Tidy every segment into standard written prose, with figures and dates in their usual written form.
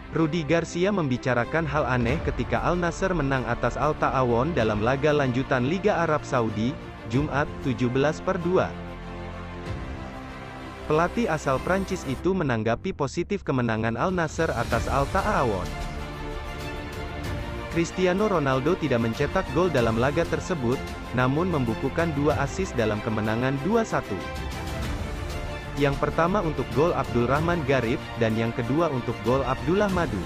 Rudi Garcia membicarakan hal aneh ketika Al Nassr menang atas Al Ta'awun dalam laga lanjutan Liga Arab Saudi, Jumat, 17/2. Pelatih asal Prancis itu menanggapi positif kemenangan Al Nassr atas Al Ta'awun. Cristiano Ronaldo tidak mencetak gol dalam laga tersebut, namun membukukan 2 assist dalam kemenangan 2-1. Yang pertama untuk gol Abdul Rahman Garib, dan yang kedua untuk gol Abdullah Madu.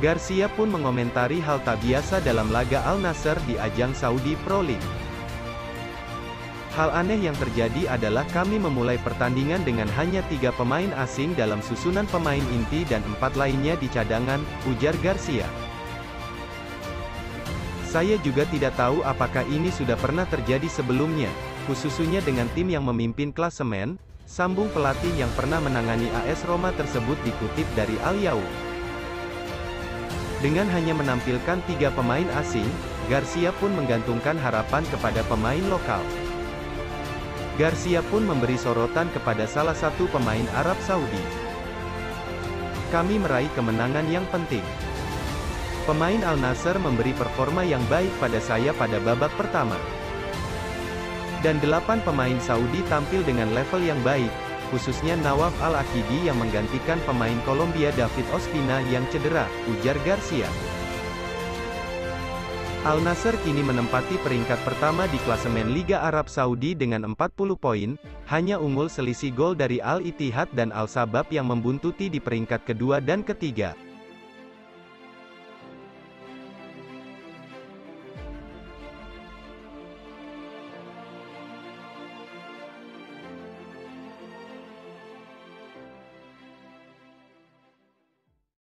Garcia pun mengomentari hal tak biasa dalam laga Al Nassr di ajang Saudi Pro League. Hal aneh yang terjadi adalah kami memulai pertandingan dengan hanya 3 pemain asing dalam susunan pemain inti dan 4 lainnya di cadangan, ujar Garcia. Saya juga tidak tahu apakah ini sudah pernah terjadi sebelumnya, khususnya dengan tim yang memimpin klasemen, sambung pelatih yang pernah menangani AS Roma tersebut dikutip dari Al Yaum. Dengan hanya menampilkan 3 pemain asing, Garcia pun menggantungkan harapan kepada pemain lokal. Garcia pun memberi sorotan kepada salah satu pemain Arab Saudi. Kami meraih kemenangan yang penting. Pemain Al Nassr memberi performa yang baik pada saya pada babak pertama. Dan 8 pemain Saudi tampil dengan level yang baik, khususnya Nawaf Al-Akidi yang menggantikan pemain Kolombia David Ospina yang cedera, ujar Garcia. Al Nassr kini menempati peringkat pertama di klasemen Liga Arab Saudi dengan 40 poin, hanya unggul selisih gol dari Al Ittihad dan Al Sabab yang membuntuti di peringkat kedua dan ketiga.